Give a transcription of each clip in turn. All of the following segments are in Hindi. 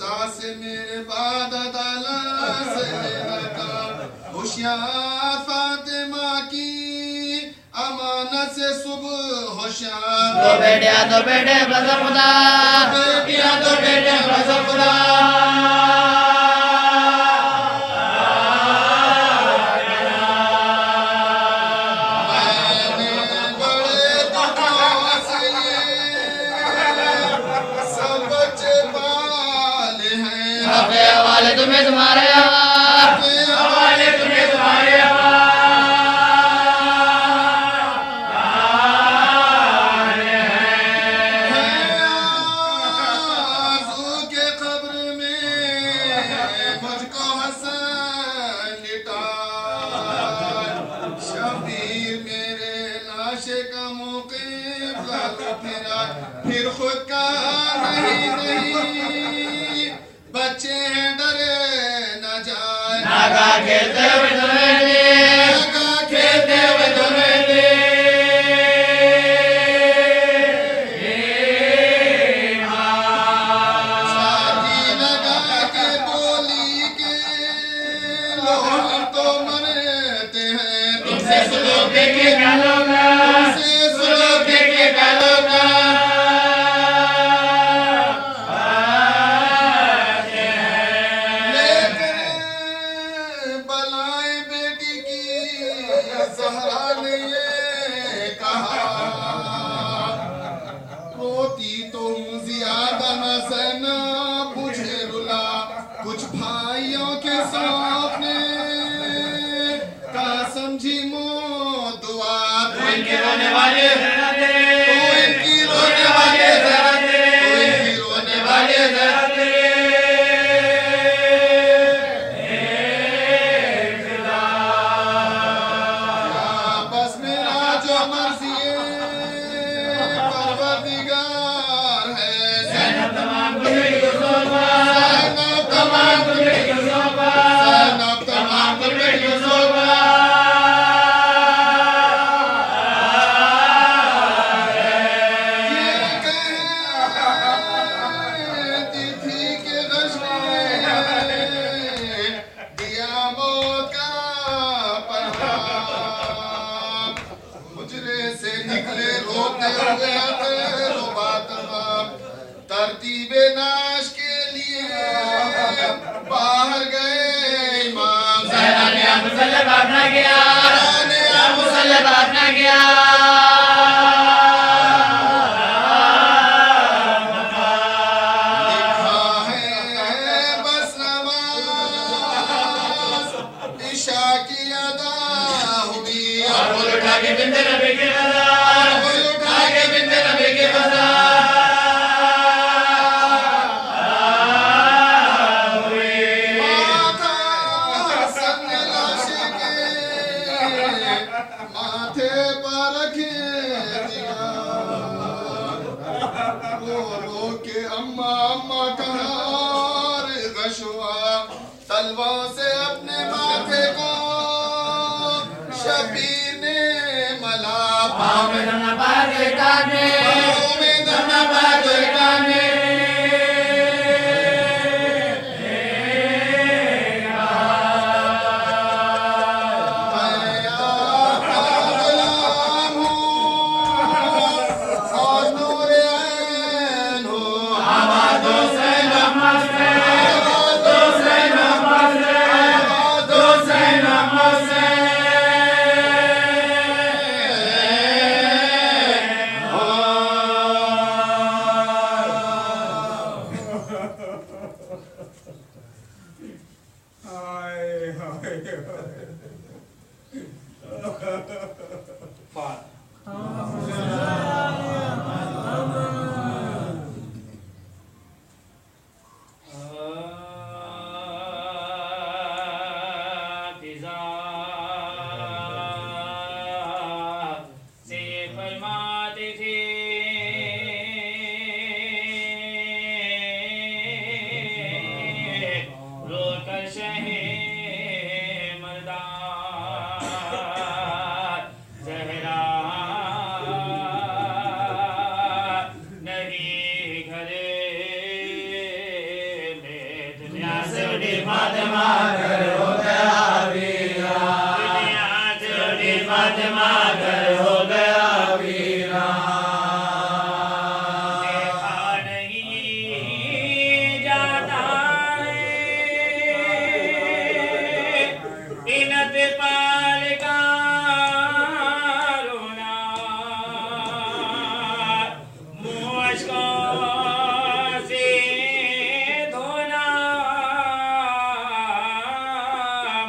खुदा से मेरे बाद अदाला से लेना था होशियार फातिमा की अमानत से सुबह होशियार दो बेटे बस खुदा बेटियां दो बेटे बस खुदा हवाले तुम्हें तुम्हारे हवाले तुम्हें तुम्हारे आरज़ू के कब्र में मुझको हसन लिटा शबीर मेरे लाशे का मुक़िम फिरा फिर खुद का नहीं बच्चे हैं डरे न जाए नागा खेलते हुए शादी लगा के बोली के लोग तो मरते हैं तुमसे सुनो देखे क्या लोग सुनो देखे क्या लोग ज़हरा ने ये कहा रोती तुम ज़्यादा न सहना मुझे रुला कुछ भाइयों के सामने का समझी मौत दुआ तो इनके रोने वाले ज़रा दे तो इनकी रोने वाले ज़रा दे तो इनकी रोने वाले ज़रा दे तरतीबे नाश के लिए बाहर गए इमाम ज़हरा मुसल्ले भागना गया मुसल्ले भागना गया लिखा है बस नमाज इशा की अदा हुई और वो उठा के बिंदे नबी के बाजार उठा के बिंदे नबी के बाजार माथे पर रखे दिया रो के अम्मा अम्मा कहा गशुआ तलवा से अपने माथे को शबीर ने मला पाँव में धरना पाए काने पाँव में धरना पाए काने सुडी फातिमा घर हो गया वीरा सुडी फातिमा घर हो गया वीरा देखा नहीं जाता है इनत पाल का रोना मुझको से धोना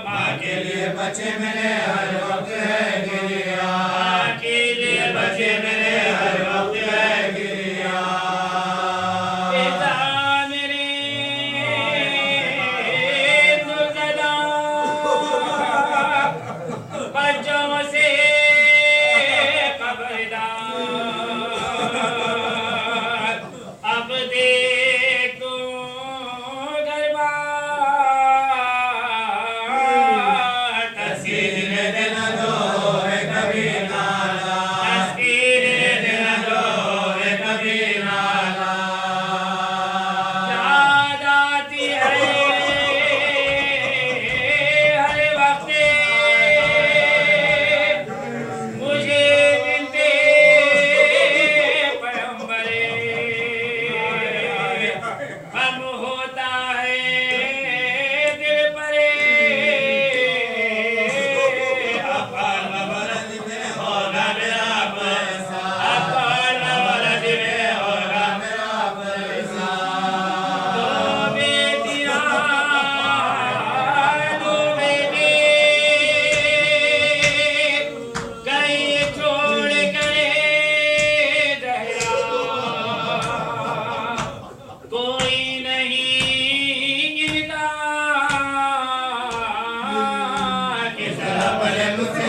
माँ के लिए बच्चे मेरे हर वक्त है गिरिया माँ के लिए बच्चे मेरे हर वक्त है गिरिया पिता मेरे सुसदा बच्चों से खबरदार अब देख तू घर बार तस्वीर दिन दो है कभी नाला तस्वीर दिन दो है कभी नाला याद आती है हर वक्त मुझे गिनते पैगंबरे हम होता है दिल परे अपार वरद में होगा मेरा पैसा अपार वरद में होगा मेरा पैसा दो बेटियां दो बेटे गई छोड़ गए दहरा कोई नहीं गिरता किस तरह बड़े मुझसे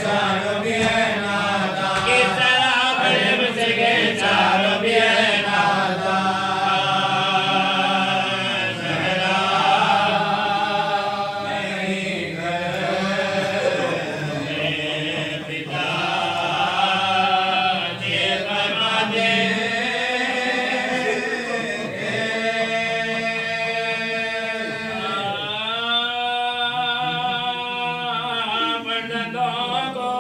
चारों भी है नादा किस तरह बड़े मुझसे चारों भी है नादा जहरा नहीं गए पिता जे फरमा दे बंदों को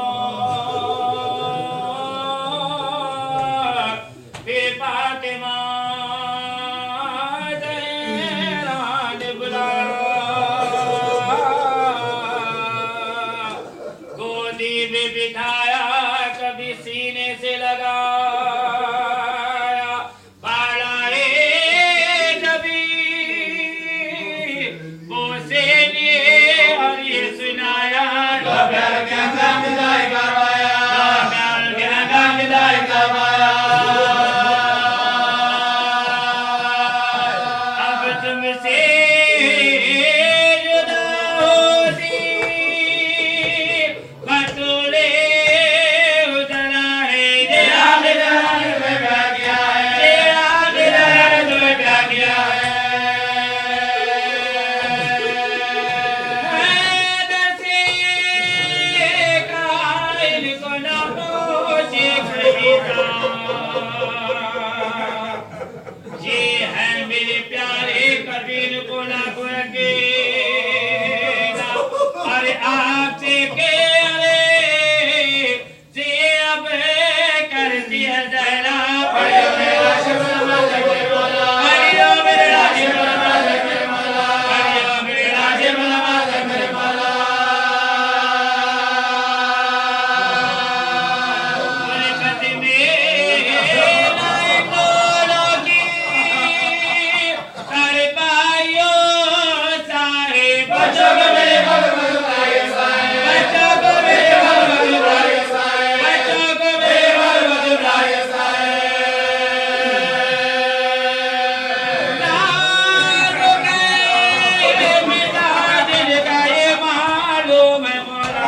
फातिमा ज़हरा ने बुलाया गोदी में बिठाया कभी सीने से लगाया बालाए कभी बोसे लिए और ये सुनाया प्यार के अंदर विदाई करवाया प्यार के अंदर विदाई करवाया अब तुमसे जुदा होती बतूले उतरा है तेरा दर्द में क्या किया है तेरा दर्द में क्या किया है दसे कायल को ना पूछे खरीदा ये है मेरे प्यारे कबीर को ना गुरगेगा अरे आपसे के अरे जे अब कर दिया जरा पढ़ो मेरा शुक्र मलके मौला पढ़ो मेरा शुक्र मलके मौला पढ़ो मेरा शुक्र मलके मौला बरकत में लाए बोलो की सारे भाइयों सारे बच्चों को मेरे भगवान भाई सारे बच्चों को मेरे भगवान भाई सारे बच्चों को मेरे भगवान भाई सारे नारो गए मेरा दिल का ये मालूम है मौला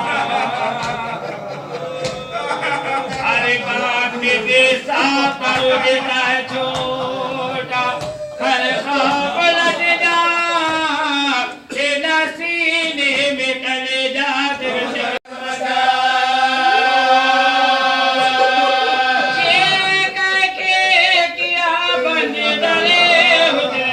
अरे बाप के देसा पर देता है छोटा कर खाब लग जा तेरा सीने में कले जा तेरे किया बन डरे हुए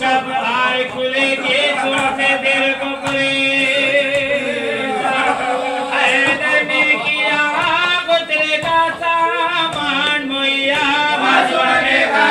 सब आए खुले के से दिल को खुले ने किया पुत्र का सामान मुहैया बाजवाने का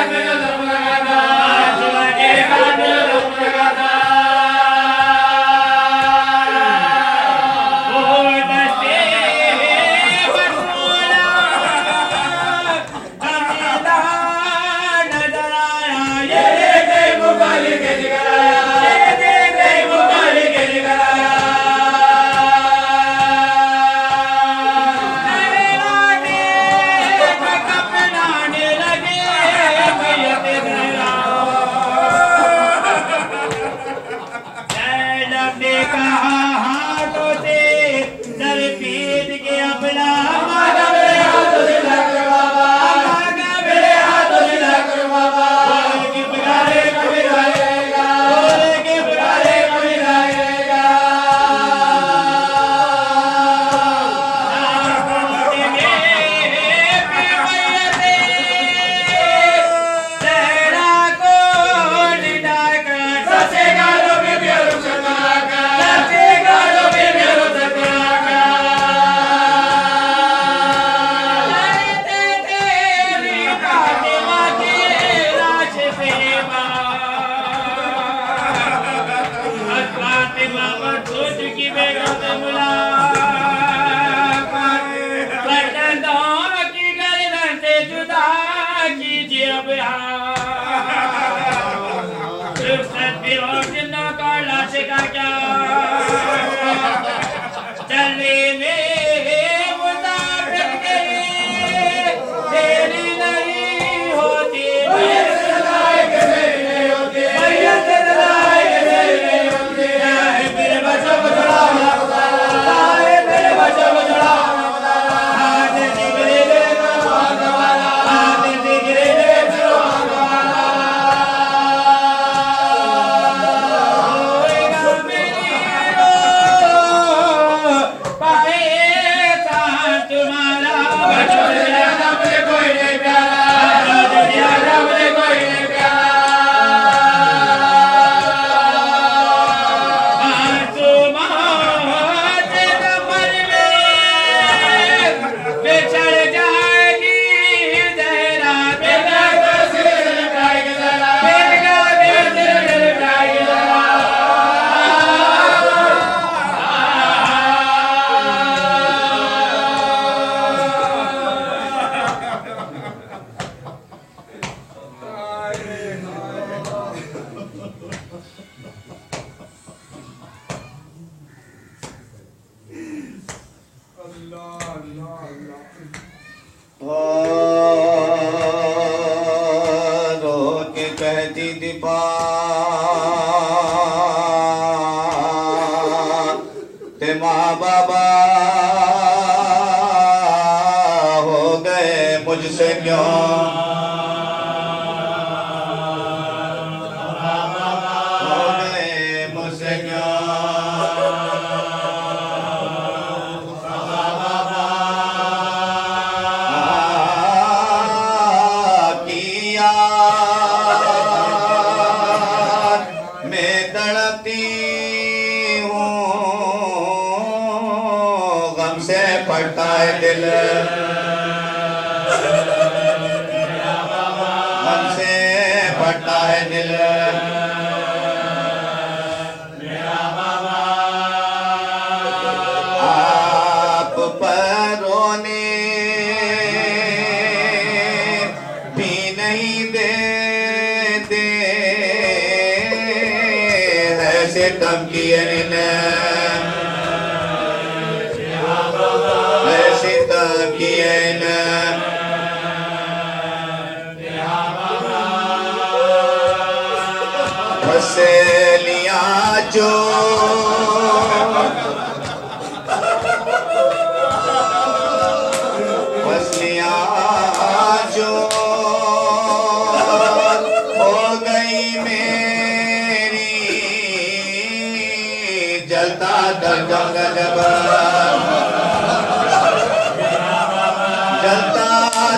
जलता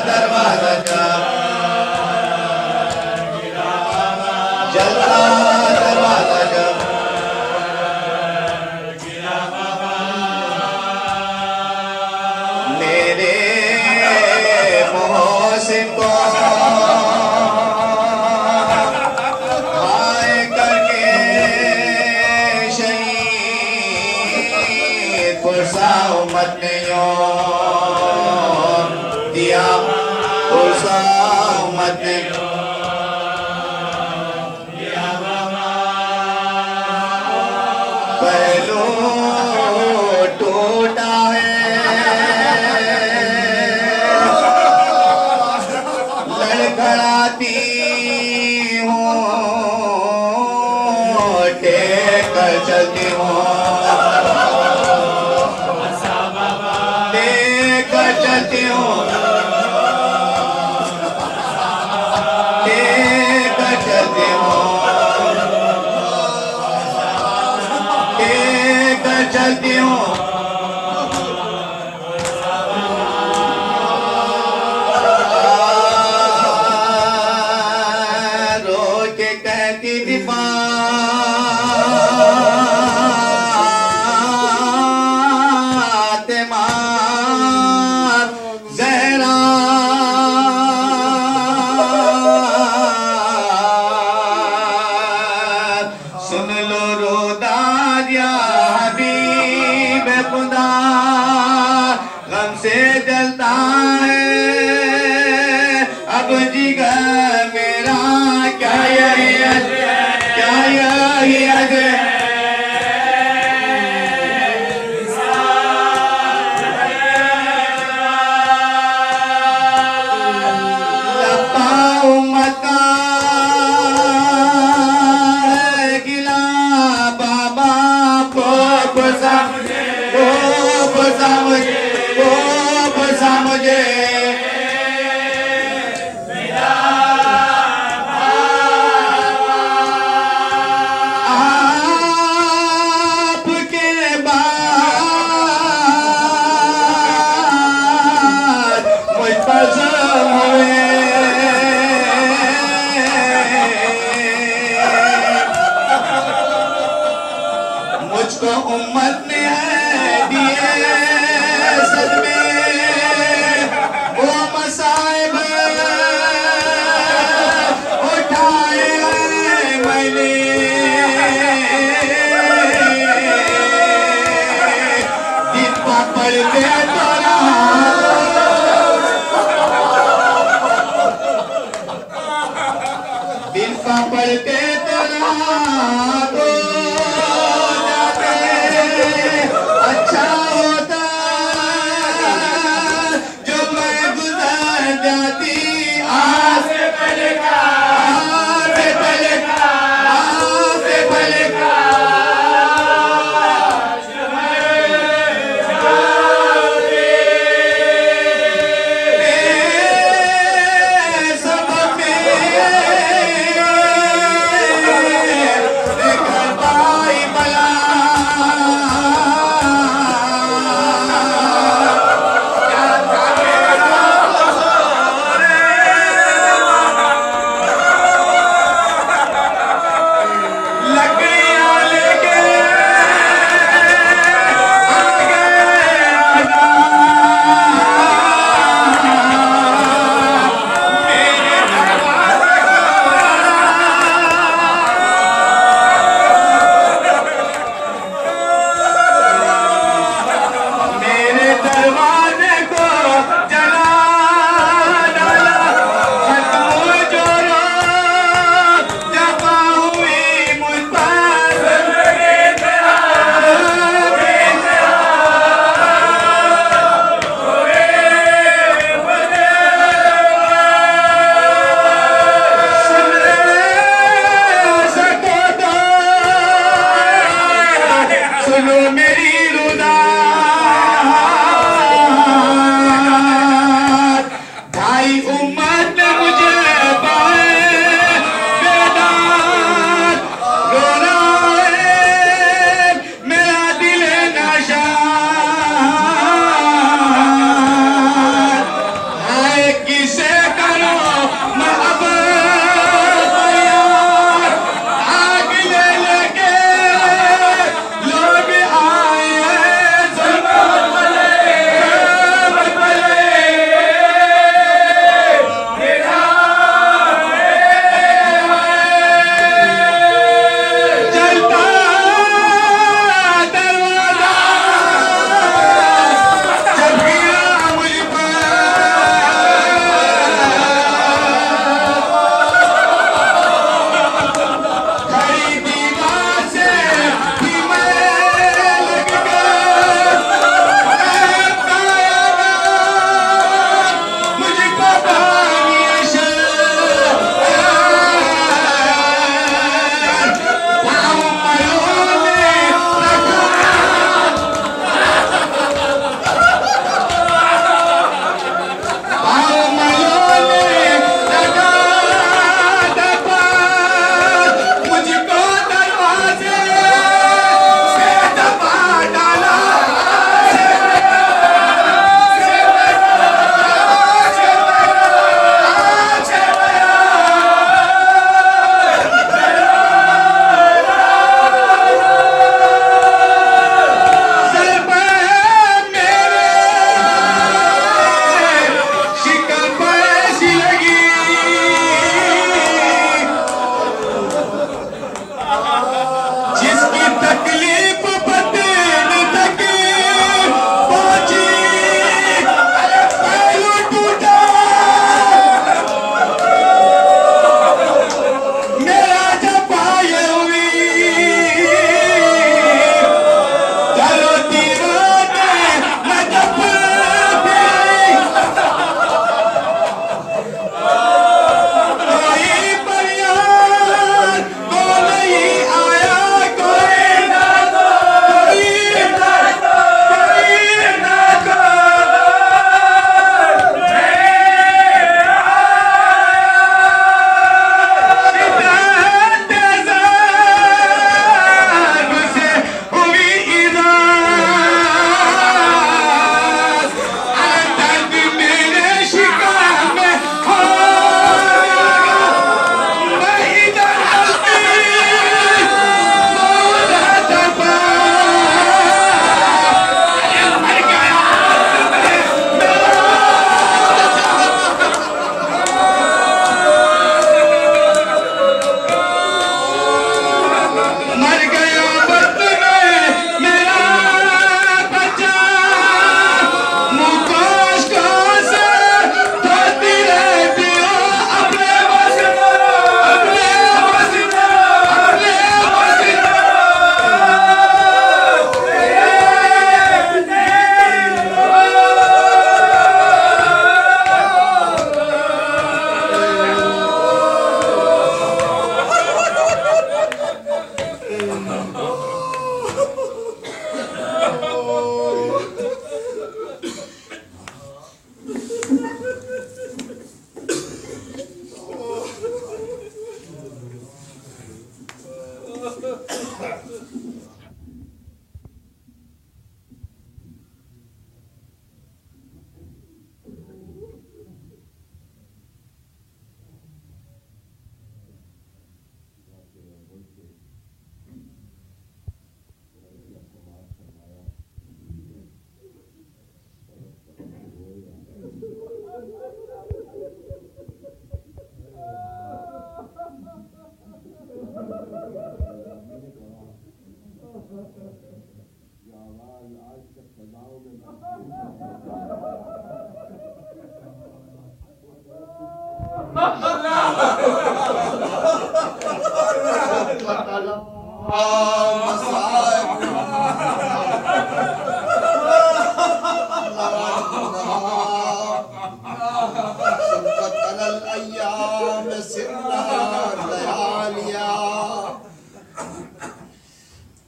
दरवाजा उम्मत ने पहलू टूटा है, लड़खड़ाती हूँ टेक कर चलती हूँ, टेक कर चलती हूँ, टेक कर चलती हूँ, टेक कर चलती हूँ। रो के कहती थी फातिमा ज़हरा, सुन लो रोदार या हबीब खुदा, गम से जलता है अब जिगर मेरा, क्या यही अज़, क्या यही अज़ है। लब्बा उम्मत का है गिला, बाबा को समझे, को समझे, को समझे। आपके बाद मुझ पर ज़ुल्म हुए, मुझको उम्मत ने है दिए सदमे, वो मसाइब उठाए मैंने, दिन का पढ़ते तो रहा, दिन का पढ़ते तो रहा तो जाते अच्छा होता, जो मैं गुजर जाती आज से पहले का, आज से पहले का, आज से पहले का। सब में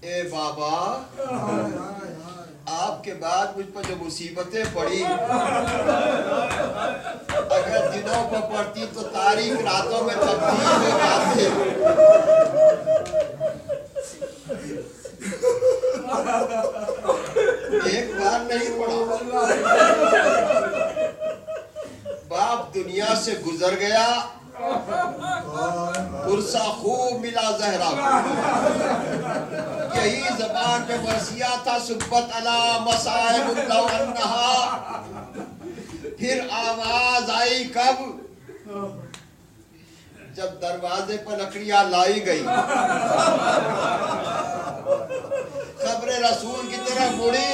ए बाबा, आपके बाद मुझ पर जो मुसीबतें पड़ी, अगर दिनों पर पड़ती तो तारीख रातों में तब्दील हो जाते। एक बार नहीं पड़ा, बाप दुनिया से गुजर गया, पुरसा खूब मिला जहरा। यही जबान पे बरसिया था सुब्बत अला मसाइब लौ अन्नहा। फिर आवाज आई कब? जब दरवाजे पर लकड़ियां लाई गई, खबरे रसूल की तरफ मुड़ी,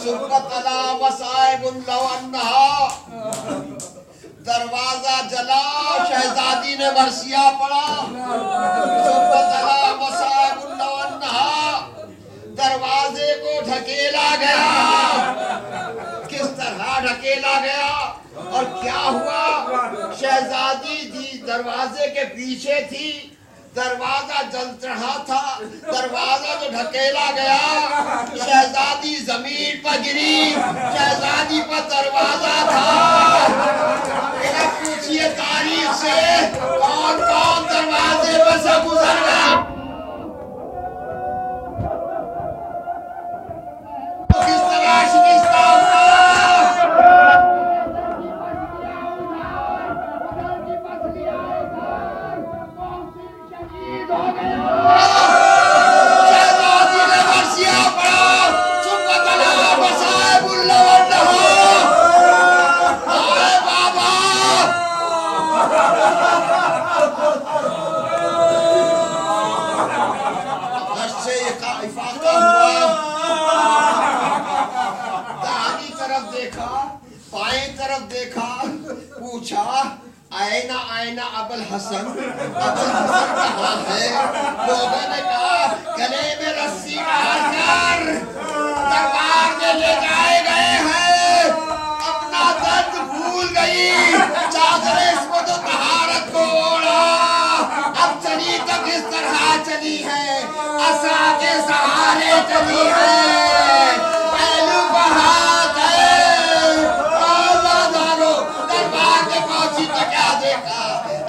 सुब्बत अला मसाइब लौ अन्नहा। दरवाजा जला, शहजादी ने बरसिया पड़ा, सुब्बत अला मसाइब लौ अन्नहा। दरवाजे को ढकेला गया। किस तरह ढकेला गया और क्या हुआ? शहजादी थी, दरवाजे के पीछे थी, दरवाजा जल रहा था। दरवाजा जो ढकेला गया, शहजादी जमीन पर गिरी, शहजादी पर दरवाजा था। पूछिए तारीख से कौन कौन दरवाजे पर से गुजर गया? किस तरह शिकस्ता हुआ? शहजादी ने बरसिया पड़ा, सुब्बत अला मसाइब लौ अन्नहा। हाय बाबा, से इफाका हुआ। दाहिनी तरफ देखा, बाएं तरफ देखा, पूछा आईना आईना अबुल हसन, अबुल हसन कहाँ है? लोगों ने कहा गले में रस्सी डालकर दरबार में ले जाए गए हैं। अपना दर्द भूल गई, चादर इसको तो तहारत को ओढ़ा। अब चली तो किस तरह चली है? असा के सहारे चली है, पहलू बहात है। आज़ादारो दरबार में पहुंची तो क्या देखा?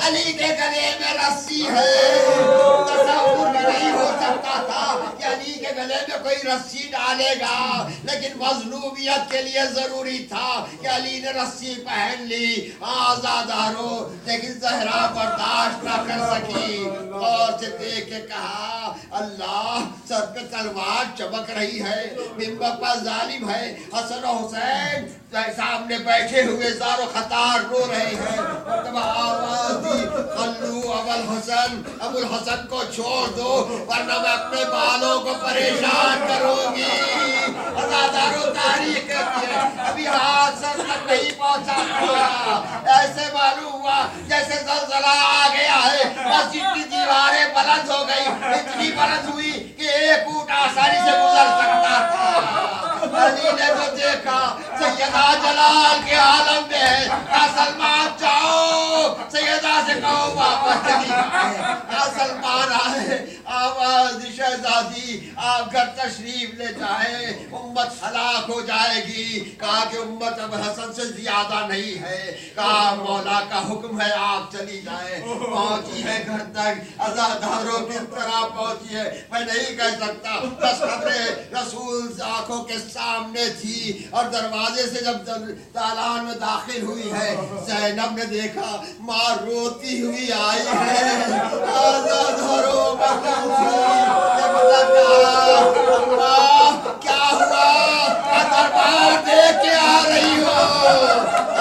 अली के गले में रस्सी है। तसव्वुर नहीं हो सकता था कि अली के गले में कोई रस्सी डालेगा, लेकिन मजलूमियत के लिए जरूरी था कि अली ने रस्सी पहन ली। आज़ादारो, लेकिन जहरा बर्दाश्त न कर सकी और से देख के कहा अल्लाह, सर पे तलवार चमक रही है, मिंबर पर जालिम है। हसन और हुसैन सामने बैठे हुए ज़ारो खतार रो रहे हैं। तब आवाज दी अल्लू अबुल हसन, अबुल हसन को छोड़ दो वरना मैं अपने बालों को परेशान करूंगी। अज़ादारो तारीख कहती है अभी हाथ सर तक नहीं पहुंचा था। ऐसे मालूम हुआ जैसे ज़लज़ला आ गया है। मस्जिद की दीवारें बुलंद हो गई, इतनी बुलंद हुई कि एक ऊंट आसानी से गुजर सकता था। अली ने तो देखा सैयदा जलाल के आलम में है। सलमान जाओ, सैयदा से कहो वापस चली जाए। सलमान आए, आवाज शहजादी आप घर तशरीफ ले जाए, उम्मत हलाक हो जाएगी। कहा कि उम्मत अब हसन से ज्यादा नहीं है। कहा मौला का हुक्म है आप चली जाए। पहुंची है घर तक, अज़ादारों किस तरह पहुंची है मैं नहीं कह सकता। बस खबरें रसूल आंखों के सामने थी और दरवाजे से जब तालान में दाखिल हुई है, ज़ैनब ने देखा माँ रोती हुई आई है। आज़ादारों क्या हुआ? दरबार देख के आ रही हो?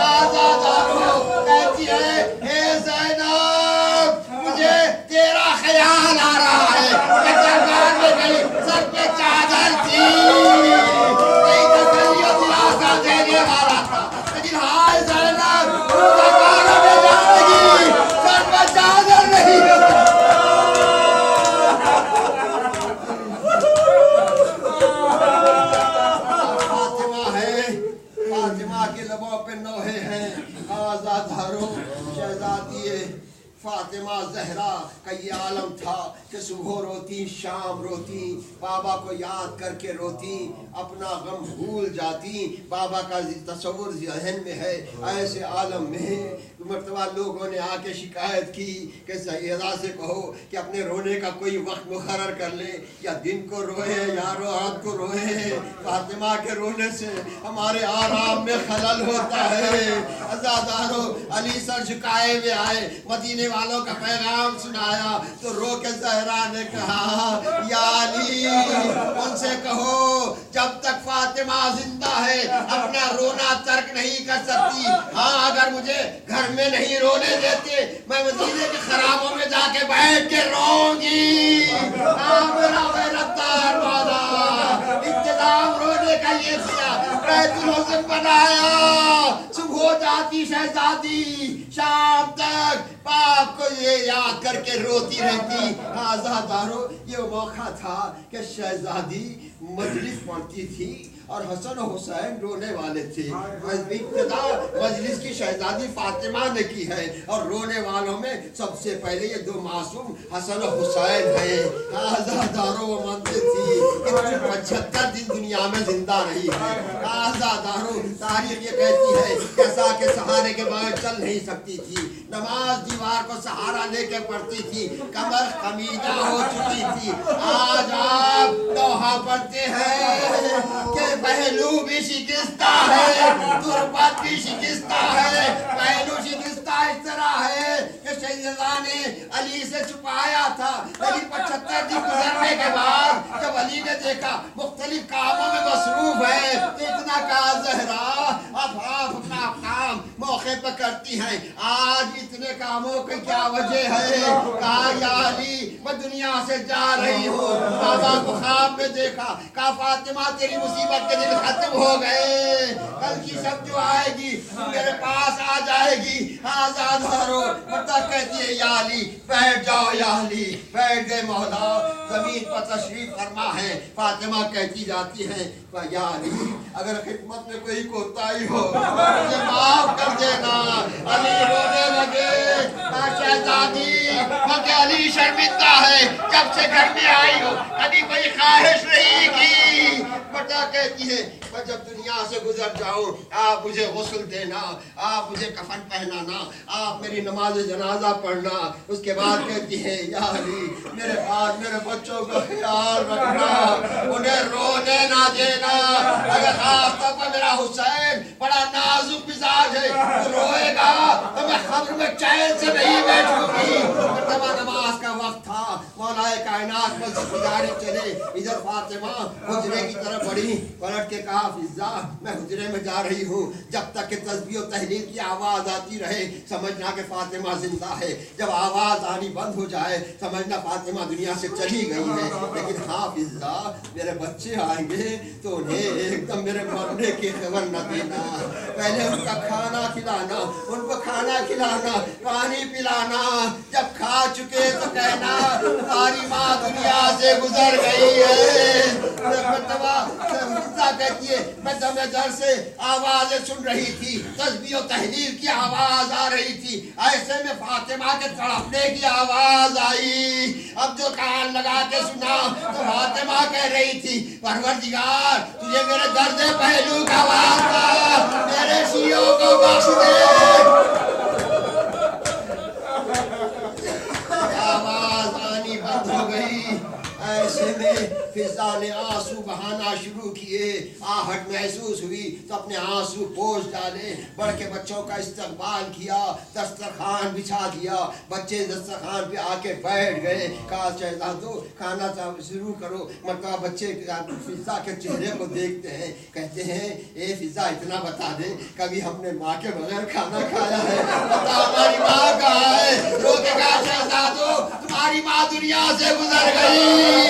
आज़ादारो कहती है हे ज़ैनब, मुझे तेरा ख्याल आ रहा है। मैं दरबार में गई, सर पे चादर थी, कई तसल्ली और दिलासा देने वाला था, लेकिन हाय ज़ैनब दरबार में जाएगी, सर पे चादर नहीं। शहजादी फातिमा ज़हरा का ये आलम था कि सुबह रोती शाम रोती, बाबा को याद करके रोती, अपना गम भूल जाती। बाबा का तस्वुर जहन में है। ऐसे आलम में मरतबा लोगों ने आके शिकायत की कि सैयदा से कहो कि अपने रोने का कोई वक्त मुकर्रर कर ले, या दिन को रोए या रात को रोए। फातिमा के रोने से हमारे आराम में खलल होता है। अज़ादारो अली सर झुकाए हुए आए, मदीने वालों का पैगाम सुनाया तो रो के ज़हरा ने कहा, या अली उनसे कहो जब तक फातिमा जिंदा है अपना रोना तर्क नहीं कर सकती। हाँ, अगर मुझे घर में नहीं रोने देते मैं मदीने के खराबों में जाके बैठ के रोऊंगी। इंतजाम रोने का ये किया, बैतुल बनाया। सुबह जाती शहजादी, शाम तक बाप को ये याद करके रोती रहती। आज़ादारो ये मौका था कि शहजादी मजलिस पढ़ती थी और हसन और हुसैन रोने वाले थे। इब्तिदा मजलिस की शहजादी फातिमा ने की है और रोने वालों में सबसे पहले ये दो मासूम हसन और हुसैन है। आज़ादारो वो मानते थी कि 75 दिन दुनिया में जिंदा रही है। आज़ादारो तारीख ये कहती है कैसा के सहारे के बगैर चल नहीं सकती थी, नमाज दीवार को सहारा लेकर पढ़ती थी, कमर कमीजा हो चुकी थी। आज आप दोहा पढ़ते हैं कि पहलू भी शिकस्ता है, तुरबत भी शिकस्ता है। पहलू शिकस्ता इस तरह है कि सैयदा ने अली से छुपाया था, लेकिन 75 दिन गुजरने के बाद जब अली ने देखा मुख्तलिफ कामों में मसरूफ है तो इतना कहा, ज़हरा अब आप अपना काम मौके पर करती हैं, आज इतने कामों की क्या वजह है? कहा, या अली मैं दुनिया से जा रही हूँ। बाबा को ख्वाब में देखा, कहा फातिमा तेरी मुसीबत के दिन खत्म हो गए, कल की सब जो आएगी मेरे पास आ जाएगी। आजाद हो पता कहती है, या अली बैठ जाओ, या अली बैठ गए। मौला जमीन पर तशरीफ फरमा है। फातिमा कहती जाती है, या अली अगर खिदमत में कोई कोताही हो मुझे माफ कर देना। अली रोने लगे, शहजादी अली शर्मिंदा है, जब से घर में आई हो कभी कोई ख्वाहिश नहीं की। पता कहती है मैं जब दुनिया से गुजर जाऊं आप मुझे गुस्ल देना, आप मुझे कफन पहनाना, आप मेरी नमाज जनाजा पढ़ना। उसके बाद कहती है, या अली मेरे बाद मेरे बच्चों का ख्याल रखना, उन्हें रोने ना देना। अगर खास तौर पर मेरा हुसैन बड़ा नाजुक मिजाज है, तो रोएगा तो मैं खब्र में चैन से नहीं बैठूंगी। नमाज का वक्त था, मौलाए कायनात मस्जिद गुजारे चले। इधर फातिमा हुजरे की तरफ बढ़ी, पलट के कहा, फिजा मैं हुजरे में जा रही हूँ, जब तक कि तस्बीह और तहलील की आवाज आती रहे समझना कि फातिमा जिंदा है। जब आवाज आनी बंद हो जाए समझना फातिमा दुनिया से चली गई है। लेकिन हाँ फिजा मेरे बच्चे आएंगे तो उन्हें एकदम मेरे मरने की खबर न देना, पहले उनका खाना खिलाना, उनको खाना खिलाना, पानी पिलाना। जब खा चुके तो कहना तुम्हारी माँ दुनिया से गुजर गई है। कहती है मैं दमे दर से आवाजें सुन रही थी, तस्बीह और तहलील की आवाज आ रही थी, ऐसे में फातिमा के तड़पने की आवाज आई। अब जो कान लगा के सुना तो फातिमा कह रही थी, परवरदिगार तुझे मेरे दर्द पहलू का वास्ता मेरे शियों को बख्श दे। आवाज आनी बंद हो गई। ऐसे में फिजा ने आंसू बहाना शुरू किए, आहट महसूस हुई तो अपने आंसू पोंछ डाले, बढ़ के बच्चों का इस्तकबाल किया, दस्तरखान बिछा दिया। बच्चे दस्तरखान पे आके बैठ गए। कहा शहजादो खाना शुरू करो। मतलब बच्चे फिजा के चेहरे को देखते हैं, कहते हैं ए फिजा इतना बता दे कभी हमने माँ के बगैर खाना खाया है? बता हमारी माँ कहाँ है? रो के कहा शहजादो तुम्हारी माँ दुनिया से गुजर गई।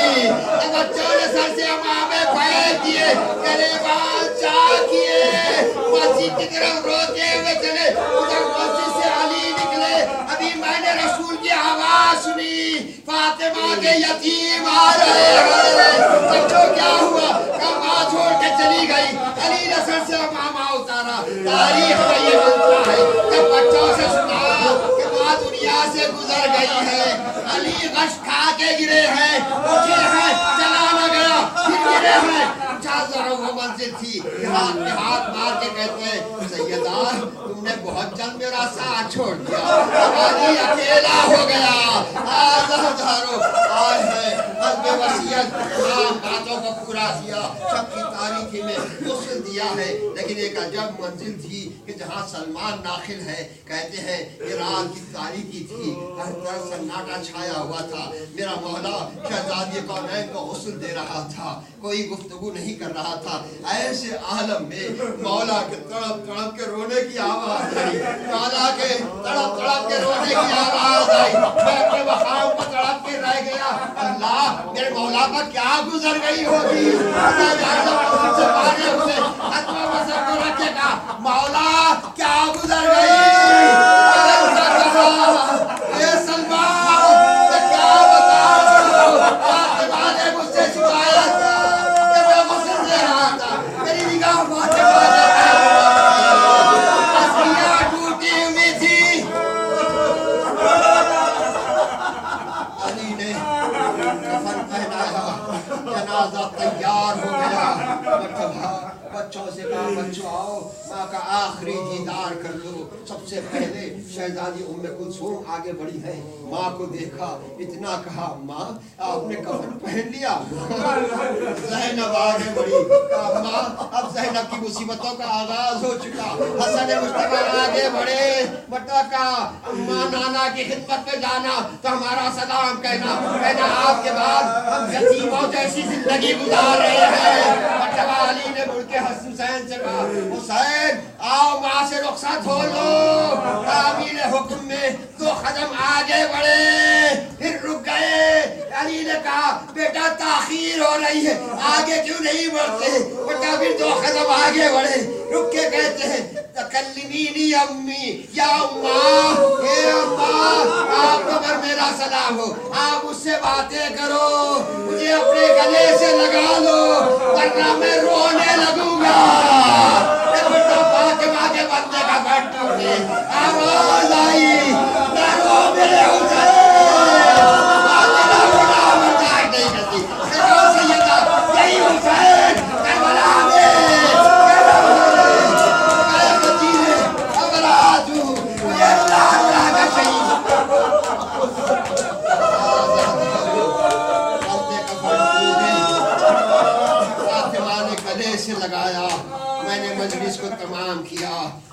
बच्चों ने सर से अमामे फेंक दिए, गरीबान चाह किए, मस्जिद की तरफ रोते हुए चले। उधर मस्जिद से अली निकले। अभी मैंने रसूल की आवाज सुनी, फातिमा के यतीम आ रहे हैं। बच्चों क्या हुआ? माँ छोड़ के चली गई। अली ने सर से अमामा उतारा। तारीख में ये मिलता है जब बच्चों से सुना कहते हैं सैयदा तुमने बहुत जल्द मेरा साथ छोड़ दिया, अली अकेला हो गया। आज़ादारो आए हैं हस्बे वसीयत तमाम बातों को पूरा किया, सबकी तारीखी में गुस्ल दिया है। लेकिन एक अजब मंजिल थी कि जहाँ सलमान दाखिल है, कहते हैं कि रात की तारीखी थी, हर तरफ सन्नाटा छाया हुआ था। मेरा मौला शहजादी कौनैन को गुस्ल दे रहा था, कोई गुफ्तगू नहीं कर रहा था। ऐसे आलम में मौला के तड़प तड़प के रोने की आवाज आई, मौला के तड़प तड़प के रोने की आवाज आई। मैं अपने वफाओं पर तड़प के रह गया। अल्लाह मेरे मौला पर क्या गुजर गई होगी। मौला क्या गुजर गई। ये सलमान क्या बताऊं, तुम्हारे मुझसे शिकायत मैं गुस्से दे रहा था, मेरी निगाह टूटी हुई थी। अली ने कफन पहनाया, जनाजा तैयार हो गया। बच्चों से कहा बच्चों आओ माँ का आखिरी दीदार कर लो। सबसे पहले शहजादी उम्मे कुलसूम आगे बढ़ी है, माँ को देखा, इतना कहा माँ आपने कफन पहन लिया। ज़ैनब आगे बढ़ी, कहा माँ अब ज़ैनब की मुसीबतों का आगाज हो चुका। हसन मुस्तफा आगे बढ़े, बता का माँ नाना की खिदमत में जाना तो हमारा सलाम कहना, कहना आपके बाद हम यतीमों जैसी जिंदगी गुजार रहे हैं। अली ने मुड़ के हुसैन से कहा हुसैन आओ माँ से रुखसत हो लो। तामील हुक्म में 2 कदम आगे बढ़े, फिर रुक गए। अली ने कहा बेटा ताखीर हो रही है, आगे क्यों नहीं बढ़ते। बेटा फिर 2 कदम आगे बढ़े, रुक के कहते हैं तकल्लिमीनी अम्मी या अम्मा, हे अम्मा आपको पर मेरा सलाम हो, आप उससे बातें करो, मुझे अपने गले से लगा लो वरना मैं रोने लगूंगा। फातिमा के बंदे का पेट टूटे, आवाज आई मैं रो मेरे हुसैन। फातिमा रोना बर्दाश्त नहीं करती, सैयदा यही हुसैन करबला में से लगाया। मैंने मजलिस को तमाम किया,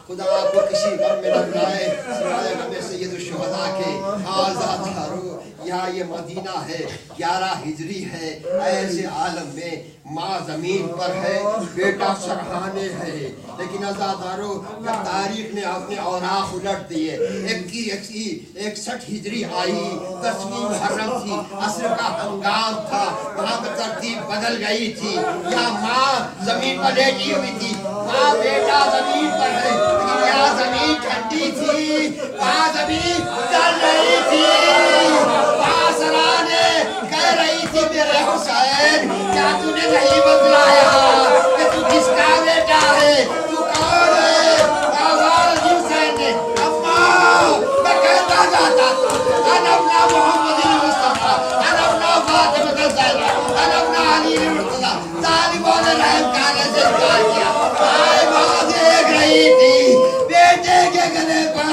खुदा आपको किसी गम में न बुलाए सिवाय गम सैयद शुहदा के। आज़ादारो यहाँ ये मदीना है, 11 हिजरी है। ऐसे आलम में माँ जमीन पर है, बेटा सरहाने है। लेकिन आज़ादारो जब तारीख ने अपने औराख उलट दिए, 61 हिजरी आई, 10वीं मुहर्रम थी, असर का हंगाम था, वहाँ पर तरतीब बदल गई थी। यहाँ माँ जमीन पर लेटी हुई थी, माँ बेटा जमीन पर है, लेकिन यहाँ जमीन ठंडी थी, वहाँ जमीन जल रही थी। वहाँ सराहने कह रही थी मेरे हुसैन क्या तूने नहीं बतलाया कि तू किसका बेटा है, तू कौन है। आवाज हुसैन ने अम्मा मैं कहता जाता था अनबना मोहम्मद मुस्तफा, अनबना फातिमा ज़हरा, अनबना अली मुर्तज़ा। तालिबों ने रहम खाने से इनकार किया। माँ देख रही थी बेटे के गले पर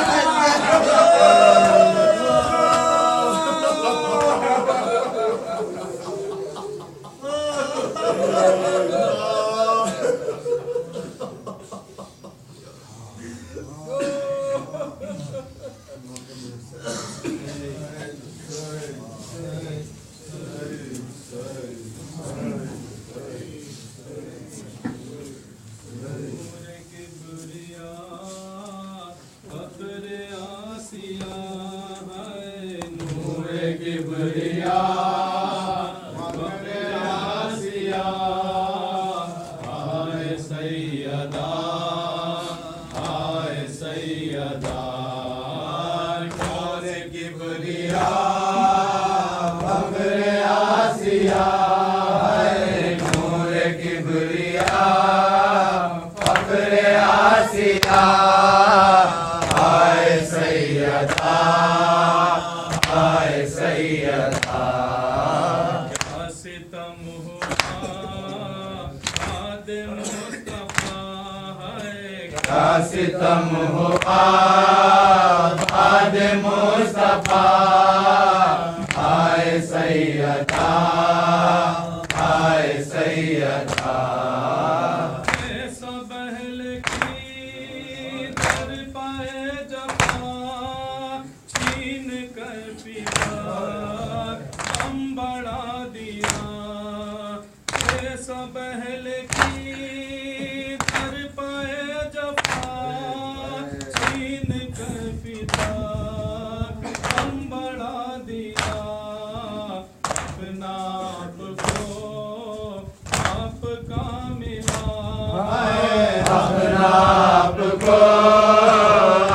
सितम हो आबाद मुस्तफा आए सैयदा आए सैयदा सबहल की दर पाए जफा छीन कर पिया हम बढ़ा दिया सबहल की दर पाए जफा छीन कर पिता हम बढ़ा दिया अपना आपको आपका मिला अपना आपको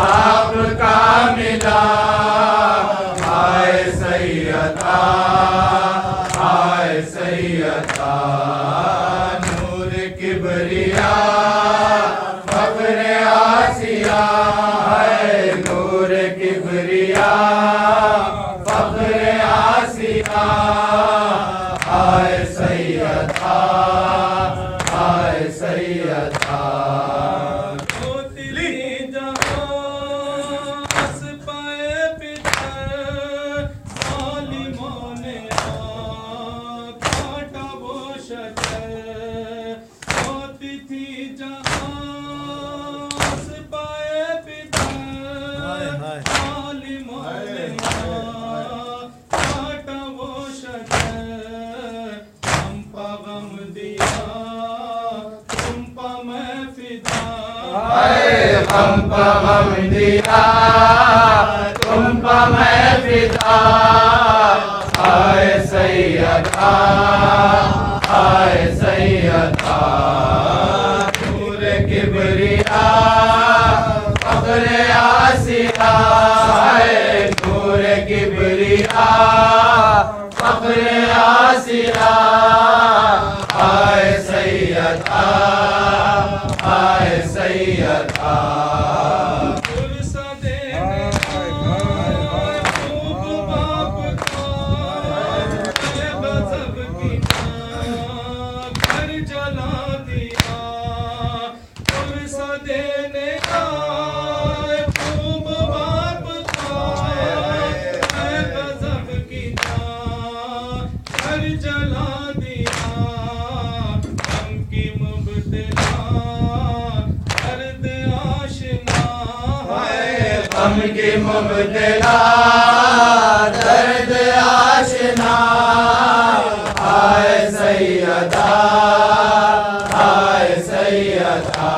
आपका मिला आए सैयदा आए सैयदा नूर किबरिया फख्र आसिया है नूर किबरिया फख्र आसिया आए सैयदा आए सैयदा हम पर गम दिया तुम पर मैं फिदा आए सैयदा आए सैयदा नूर किबरिया फख्र आसिया है नूर किबरिया फख्र आसिया आए सैयदा आए सैयदा हम की मुबतला दर्द आशना आए सैयदा आए सैयदा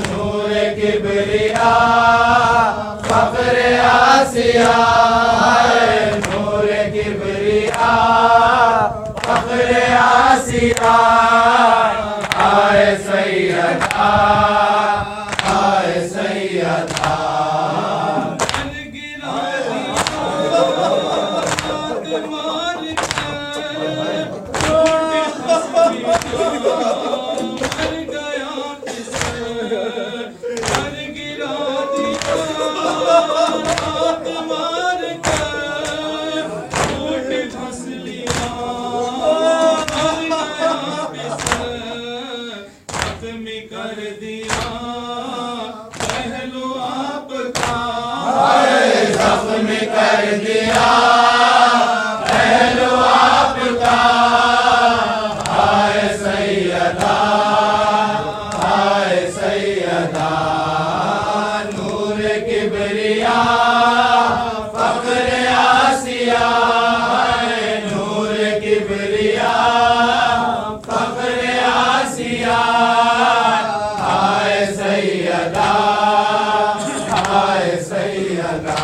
नूर किबरिया फख्र आसिया है नूर किबरिया फख्र आसिया आए सैयदा आए सैयदा जख्म कर दिया पहलू आपका आए सैयदा नूर किबरिया फख्र आसिया है नूर किबरिया फख्र आसिया आए सैयदा आए सैयदा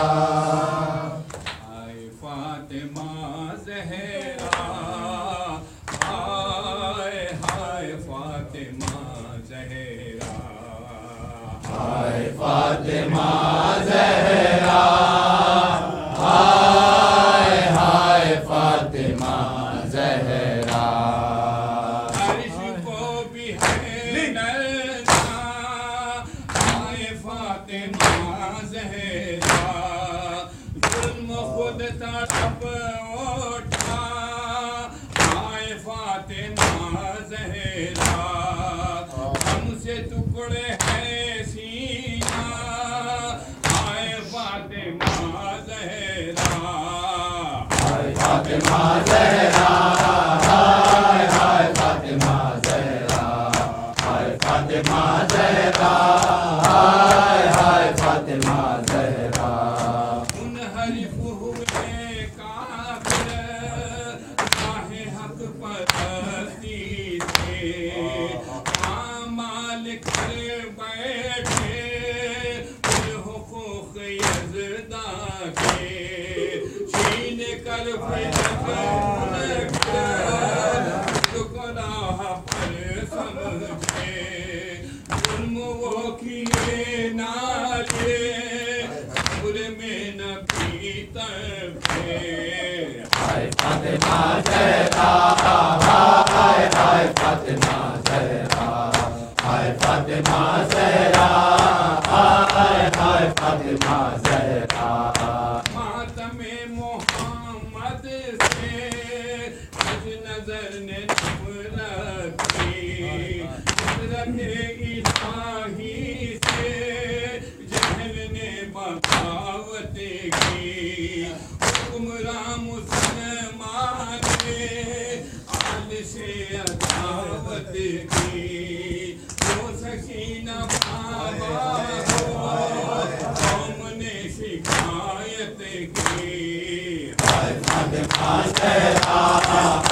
फातिमा ज़हरा हाय हाय फातिमा ज़हरा अर्श को भी है नज़ा हाय फातिमा ज़हरा जुल्म खुद तड़प उठा हाय फातिमा ज़हरा हमसे टुकड़े हैं ज़हरा हाय फातिमा ज़हरा हाय हाय फातिमा ज़हरा हाय फातिमा ज़हरा हाय हाय फातिमा ज़हरा मुनहरिफ हुए काफिर काहे हक परस्ती से आमाल कर बैठे हुकूक यज़दा के छीन कर गुनाह पर समझे जुल्म वो किए नाले में न पीते हाय फातिमा ज़हरा हाय हाय फातिमा ज़हरा हाय फातिमा ज़हरा हाय हाय फातिमा ज़हरा मातमे मोहम्मद से कुछ नजर ने नफरत की हज़रत इलाही से जहल ने बगावत की हुक्मरान मुसलमान ने आल से अदावत की वो सकीना बाबा कौम ने शिकायत की हाय फातिमा ज़हरा